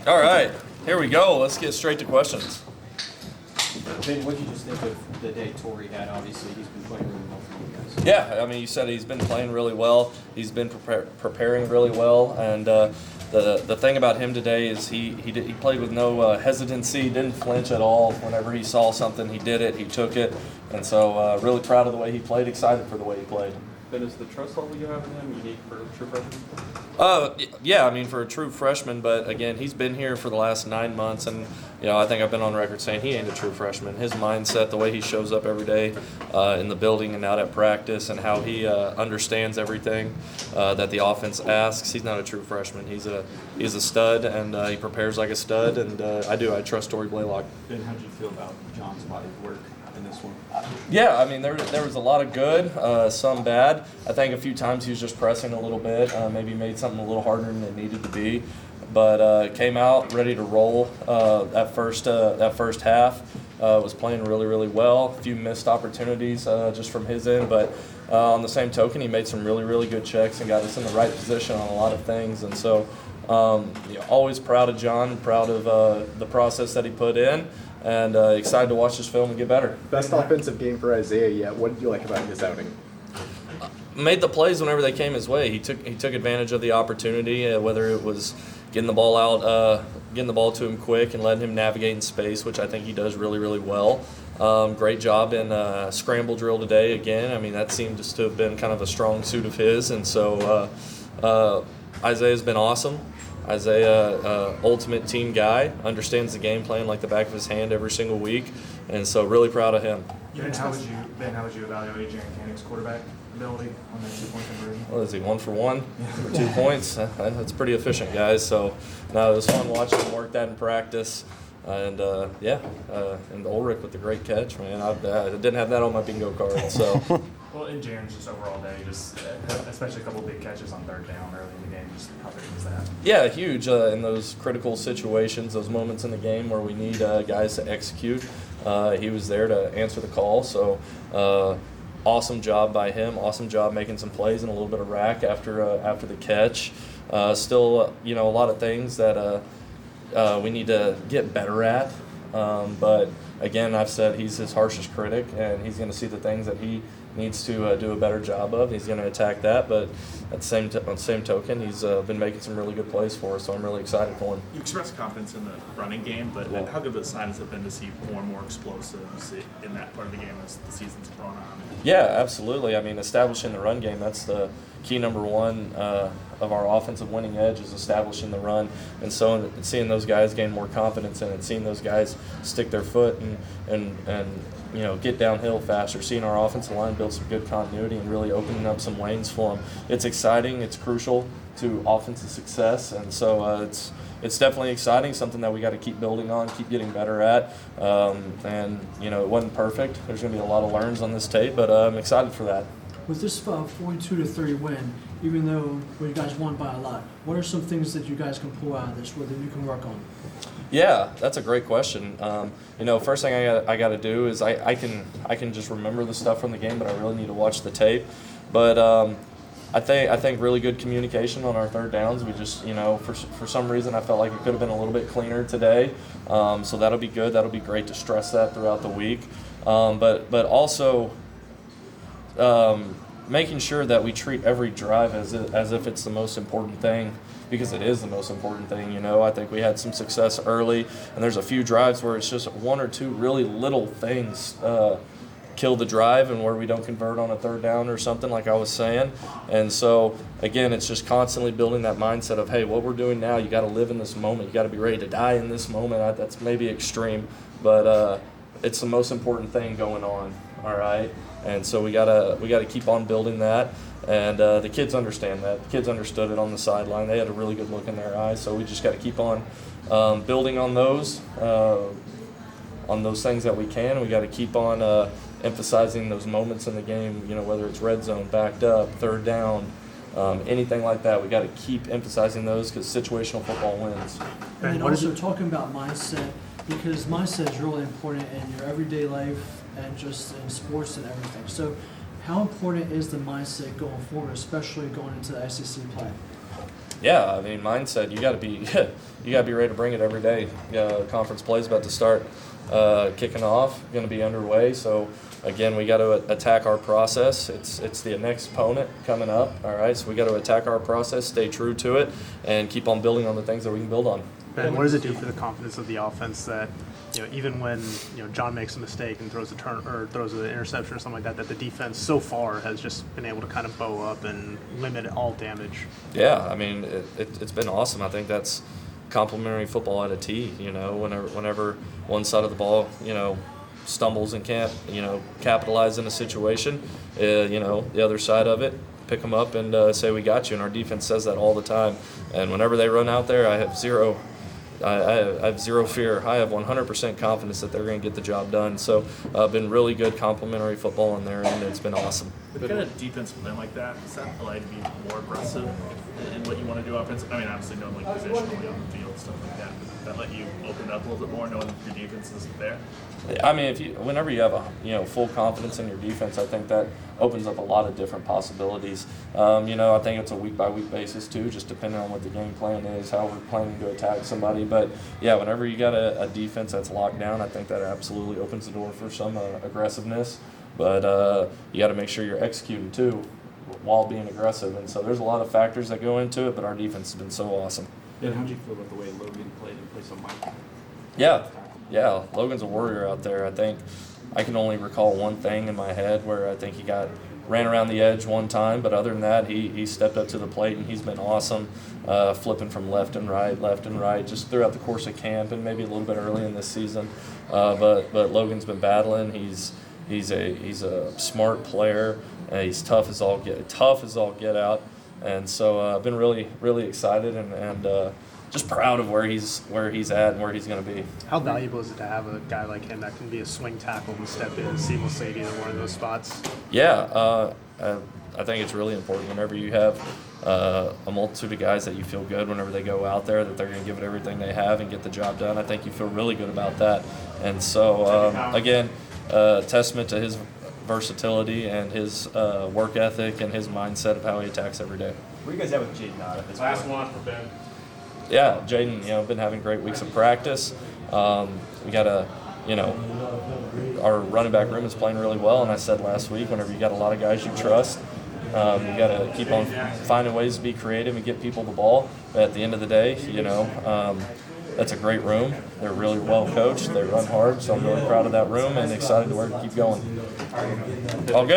All right, here we go. Let's get straight to questions. Ben, what did you just think of the day Torrey had? Obviously, he's been playing really well for you guys. Yeah, I mean, you said he's been playing really well. He's been preparing really well, and the thing about him today is he played with no hesitancy, didn't flinch at all. Whenever he saw something, he did it, he took it, and so really proud of the way he played, excited for the way he played. Ben, is the trust level you have in him unique for a true freshman? Yeah, I mean, for a true freshman, but again, he's been here for the last 9 months, and I think I've been on record saying he ain't a true freshman. His mindset, the way he shows up every day in the building and out at practice, and how he understands everything that the offense asks, he's not a true freshman. He's a stud, and he prepares like a stud, and I trust Torrey Blaylock. Ben, how did you feel about John's body of work in this one? Yeah, I mean, there was a lot of good, some bad. I think a few times he was just pressing a little bit, maybe made something a little harder than it needed to be, but came out ready to roll that first half. Was playing really, really well. A few missed opportunities just from his end, but on the same token, he made some really, really good checks and got us in the right position on a lot of things. And so, always proud of John, proud of the process that he put in, and excited to watch this film and get better. Best offensive game for Isaiah yet. What did you like about his outing? Made the plays whenever they came his way. He took advantage of the opportunity, whether it was getting the ball out, getting the ball to him quick and letting him navigate in space, which I think he does really, really well. Great job in scramble drill today again. I mean, that seemed just to have been kind of a strong suit of his, and so Isaiah's been awesome. Isaiah, ultimate team guy, understands the game plan like the back of his hand every single week, and so really proud of him. Ben, how would you evaluate Jaren Koenig's quarterback ability on that 2-point conversion? What is he, 1 for 1 for 2 points? That's pretty efficient, guys. So, no, it was fun watching him work that in practice. And, and Ulrich with the great catch, man. I didn't have that on my bingo card, so. Well, in Jaren's just overall day, especially a couple of big catches on third down early in the game, just how big was that? Yeah, huge in those critical situations, those moments in the game where we need guys to execute. He was there to answer the call, so awesome job by him. Awesome job making some plays and a little bit of rack after the catch. Still, a lot of things that we need to get better at, but again, I've said he's his harshest critic, and he's going to see the things that he needs to do a better job of. He's going to attack that, but at the same token, he's been making some really good plays for us, so I'm really excited for him. You expressed confidence in the running game, but how good of a sign has it been to see more and more explosives in that part of the game as the season's gone on? Yeah, absolutely. I mean, establishing the run game, that's the key number one of our offensive winning edge, is establishing the run. And so seeing those guys gain more confidence in it, seeing those guys stick their foot and get downhill faster, seeing our offensive line build some good continuity and really opening up some lanes for them. It's exciting. It's crucial to offensive success. And so it's definitely exciting, something that we got to keep building on, keep getting better at. It wasn't perfect. There's going to be a lot of learns on this tape, but I'm excited for that. With this 42-30 win, even though you guys won by a lot, what are some things that you guys can pull out of this that you can work on? Yeah, that's a great question. First thing I got to do is I can just remember the stuff from the game, but I really need to watch the tape. But I think really good communication on our third downs. We just for some reason I felt like it could have been a little bit cleaner today. So that'll be good. That'll be great to stress that throughout the week. But also making sure that we treat every drive as if it's the most important thing, because it is the most important thing. I think we had some success early, and there's a few drives where it's just one or two really little things kill the drive, and where we don't convert on a third down or something, like I was saying. And so, again, it's just constantly building that mindset of, hey, what we're doing now, you got to live in this moment. You got to be ready to die in this moment. That's maybe extreme, but it's the most important thing going on, all right? And so we gotta keep on building that, and the kids understand that. The kids understood it on the sideline. They had a really good look in their eyes. So we just got to keep on building on those things that we can. We got to keep on emphasizing those moments in the game. Whether it's red zone, backed up, third down, anything like that. We got to keep emphasizing those, because situational football wins. And then also talking about mindset, because mindset is really important in your everyday life and just in sports and everything. So how important is the mindset going forward, especially going into the SEC play? Yeah, I mean, mindset. You got to be you got to be ready to bring it every day. Conference play is about to start, kicking off, going to be underway. So again, we got to attack our process. It's the next opponent coming up. All right, so we got to attack our process, stay true to it, and keep on building on the things that we can build on. Ben, what does it do for the confidence of the offense that, even when John makes a mistake and throws throws an interception or something like that, that the defense so far has just been able to kind of bow up and limit all damage? Yeah, I mean, it's been awesome. I think that's complimentary football at a T. Whenever one side of the ball, stumbles and can't, capitalize in a situation, the other side of it, pick them up and say, we got you. And our defense says that all the time. And whenever they run out there, I have zero fear. I have 100% confidence that they're going to get the job done. So, been really good complimentary football in there, and it's been awesome. With kind of defense win like that, does that allow you to be more aggressive in what you want to do offensively? I mean, obviously knowing like positionally on the field, stuff like that. Does that let you open it up a little bit more, knowing your defense is there? I mean, whenever you have full confidence in your defense, I think that opens up a lot of different possibilities. I think it's a week by week basis too, just depending on what the game plan is, how we're planning to attack somebody. But yeah, whenever you got a defense that's locked down, I think that absolutely opens the door for some aggressiveness. But you got to make sure you're executing too, while being aggressive. And so there's a lot of factors that go into it. But our defense has been so awesome. And how did you feel about the way Logan played in place of Mike? Yeah, Logan's a warrior out there. I think I can only recall one thing in my head where I think he ran around the edge one time, but other than that, he stepped up to the plate and he's been awesome, flipping from left and right, just throughout the course of camp and maybe a little bit early in this season. But Logan's been battling. He's a smart player. He's tough as all get out, and so I've been really really excited and just proud of where he's at and where he's going to be. How valuable is it to have a guy like him that can be a swing tackle and step in seamlessly at either one of those spots? Yeah, I think it's really important whenever you have a multitude of guys that you feel good whenever they go out there that they're going to give it everything they have and get the job done. I think you feel really good about that. And so, again, testament to his versatility and his work ethic and his mindset of how he attacks every day. Where you guys at with Jaden at this Last point? one for Ben. Yeah, Jaden, been having great weeks of practice. We got our running back room is playing really well. And I said last week, whenever you got a lot of guys you trust, you got to keep on finding ways to be creative and get people the ball. But at the end of the day, that's a great room. They're really well coached. They run hard. So I'm really proud of that room and excited to keep going. All good.